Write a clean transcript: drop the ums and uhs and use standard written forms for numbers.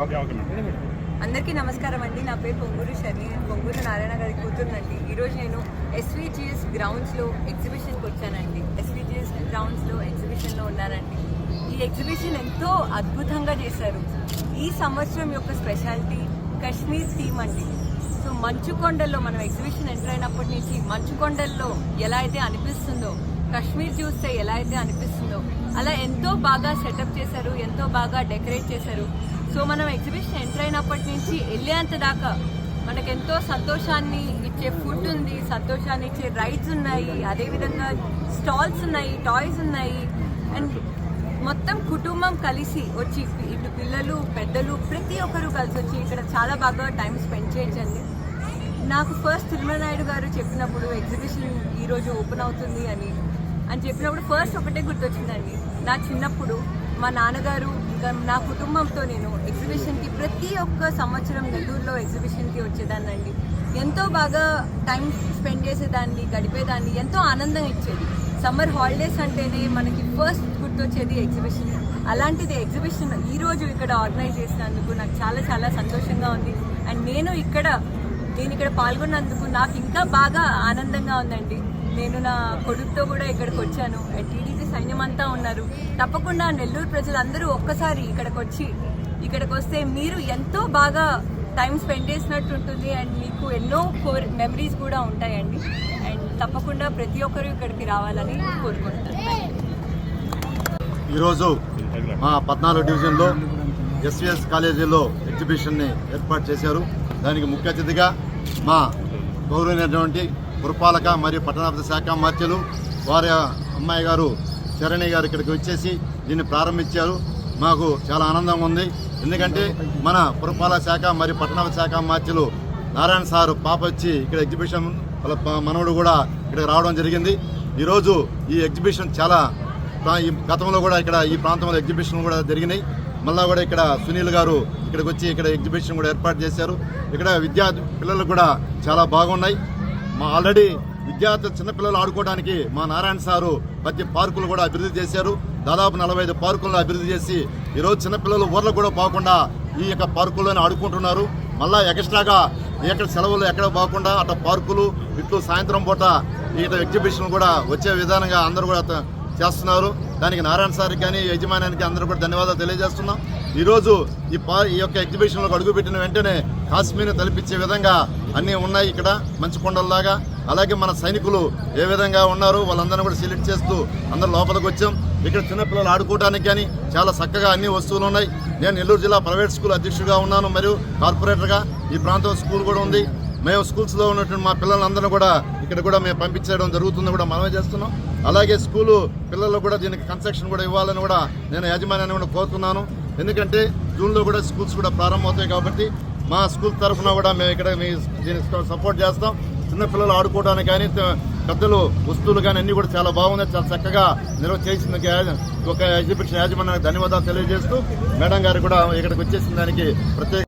అందరికీ నమస్కారం అండి. నా పేరు పొంగూరు శర్ని, పొంగూరు నారాయణ గారి కూతురునండి. ఈరోజు నేను SVGS గ్రౌండ్స్లో ఎగ్జిబిషన్కి వచ్చానండి. SVGS గ్రౌండ్స్లో ఎగ్జిబిషన్లో ఉన్నానండి. ఈ ఎగ్జిబిషన్ ఎంతో అద్భుతంగా చేశారు. ఈ సంవత్సరం యొక్క స్పెషాలిటీ కాశ్మీర్ థీమ్ అండి. సో మంచుకొండల్లో మనం ఎగ్జిబిషన్ ఎంటర్ అయినప్పటి నుంచి మంచుకొండల్లో ఎలా అయితే అనిపిస్తుందో, కాశ్మీర్ చూస్తే ఎలా అయితే అనిపిస్తుందో అలా ఎంతో బాగా సెటప్ చేశారు, ఎంతో బాగా డెకరేట్ చేశారు. సో మనం ఎగ్జిబిషన్ ఎంటర్ అయినప్పటి నుంచి వెళ్ళేంత దాకా మనకెంతో సంతోషాన్ని ఇచ్చే ఫుడ్ ఉంది, సంతోషాన్ని ఇచ్చే రైడ్స్ ఉన్నాయి, అదేవిధంగా స్టాల్స్ ఉన్నాయి, టాయ్స్ ఉన్నాయి. అండ్ మొత్తం కుటుంబం కలిసి వచ్చి ఇటు పిల్లలు పెద్దలు ప్రతి ఒక్కరూ కలిసి వచ్చి ఇక్కడ చాలా బాగా టైం స్పెండ్ చేయొచ్చండి. నాకు ఫస్ట్ తిరుమల నాయుడు గారు చెప్పినప్పుడు ఎగ్జిబిషన్ ఈరోజు ఓపెన్ అవుతుంది అని చెప్పినప్పుడు ఫస్ట్ ఒకటే గుర్తొచ్చిందండి. నా చిన్నప్పుడు మా నాన్నగారు ఇంకా నా కుటుంబంతో నేను ఎగ్జిబిషన్కి ప్రతి ఒక్క సంవత్సరం నెల్లూరులో ఎగ్జిబిషన్కి వచ్చేదాన్నండి. ఎంతో బాగా టైం స్పెండ్ చేసేదాన్ని, గడిపేదాన్ని, ఎంతో ఆనందం ఇచ్చేది. సమ్మర్ హాలిడేస్ అంటేనే మనకి ఫస్ట్ గుర్తొచ్చేది ఎగ్జిబిషన్. అలాంటిది ఎగ్జిబిషన్ ఈరోజు ఇక్కడ ఆర్గనైజ్ చేసినందుకు నాకు చాలా చాలా సంతోషంగా ఉంది. అండ్ నేను ఇక్కడ పాల్గొన్నందుకు నాకు ఇంకా బాగా ఆనందంగా ఉందండి. నేను నా కొడుకుతో కూడా ఇక్కడికి వచ్చాను. టీడీపీ సైన్యం అంతా ఉన్నారు. తప్పకుండా నెల్లూరు ప్రజలందరూ ఒక్కసారి ఇక్కడికి వస్తే మీరు ఎంతో బాగా టైం స్పెండ్ చేసినట్టు ఉంటుంది. అండ్ మీకు ఎన్నో మెమరీస్ కూడా ఉంటాయండి. అండ్ తప్పకుండా ప్రతి ఒక్కరు ఇక్కడికి రావాలని కోరుకుంటున్నాను. ఈరోజు మా 14 డివిజన్లో SVS కాలేజీలో ఎగ్జిబిషన్ని ఏర్పాటు చేశారు. దానికి ముఖ్య అతిథిగా మా గౌరవనీయమైనటువంటి పురపాలక మరియు పట్టణాభివృద్ధి శాఖ మార్చులు వారి అమ్మాయి గారు చరణి గారు ఇక్కడికి వచ్చేసి దీన్ని ప్రారంభించారు. మాకు చాలా ఆనందంగా ఉంది. ఎందుకంటే మన పురపాలక శాఖ మరియు పట్టణాభివృద్ధి శాఖ మార్చులు నారాయణ సారు పాప వచ్చి ఇక్కడ ఎగ్జిబిషన్ వాళ్ళ మనవడు కూడా ఇక్కడికి రావడం జరిగింది. ఈరోజు ఈ ఎగ్జిబిషన్ చాలా గతంలో కూడా ఇక్కడ ఈ ప్రాంతంలో ఎగ్జిబిషన్ కూడా జరిగినాయి. మళ్ళా కూడా ఇక్కడ సునీల్ గారు ఇక్కడికి వచ్చి ఇక్కడ ఎగ్జిబిషన్ కూడా ఏర్పాటు చేశారు. ఇక్కడ పిల్లలు కూడా చాలా బాగున్నాయి. మా ఆల్రెడీ విద్యార్థులు చిన్నపిల్లలు ఆడుకోవడానికి మా నారాయణ సారు ప్రతి పార్కులు కూడా అభివృద్ధి చేశారు. దాదాపు 45 పార్కులను అభివృద్ధి చేసి ఈరోజు చిన్నపిల్లలు ఊర్లకు కూడా పోకుండా ఈ యొక్క పార్కుల్లోనే ఆడుకుంటున్నారు. మళ్ళా ఎక్స్ట్రాగా ఎక్కడ సెలవులు ఎక్కడ పోకుండా అట్లా పార్కులు ఇట్లు సాయంత్రం పూట ఇట ఎగ్జిబిషన్ కూడా వచ్చే విధానంగా అందరూ కూడా చేస్తున్నారు. దానికి నారాయణ సార్కి కానీ యజమానానికి అందరూ కూడా ధన్యవాదాలు తెలియజేస్తున్నాం. ఈరోజు ఈ యొక్క ఎగ్జిబిషన్లో అడుగుపెట్టిన వెంటనే కాశ్మీర్ని తలపించే విధంగా అన్నీ ఉన్నాయి ఇక్కడ మంచుకొండల్లాగా. అలాగే మన సైనికులు ఏ విధంగా ఉన్నారు వాళ్ళందరినీ కూడా సెలెక్ట్ చేస్తూ అందరూ లోపలికి వచ్చాం. ఇక్కడ చిన్నపిల్లలు ఆడుకోవడానికి కానీ చాలా చక్కగా అన్ని వస్తువులు ఉన్నాయి. నేను నెల్లూరు జిల్లా ప్రైవేట్ స్కూల్ అధ్యక్షుడిగా ఉన్నాను మరియు కార్పొరేటర్గా. ఈ ప్రాంతం స్కూల్ కూడా ఉంది. మేము స్కూల్స్లో ఉన్నటువంటి మా పిల్లలందరూ కూడా ఇక్కడ కూడా మేము పంపించడం జరుగుతుంది కూడా మనమే చేస్తున్నాం. అలాగే స్కూలు పిల్లలు కూడా దీనికి కన్స్ట్రక్షన్ కూడా ఇవ్వాలని కూడా నేను యాజమాన్యాన్ని కూడా కోరుతున్నాను. ఎందుకంటే జూన్లో కూడా స్కూల్స్ కూడా ప్రారంభమవుతాయి కాబట్టి మా స్కూల్ తరఫున కూడా మేము ఇక్కడ దీనికి సపోర్ట్ చేస్తాం. చిన్నపిల్లలు ఆడుకోవడానికి కానీ పెద్దలు వస్తువులు కానీ అన్నీ కూడా చాలా బాగున్నాయి. చాలా చక్కగా చేసిన ఒక ఎగ్జిబిషన్ యాజమాన్యానికి ధన్యవాదాలు తెలియజేస్తూ మేడం గారు కూడా ఇక్కడికి వచ్చేసిన దానికి ప్రత్యేక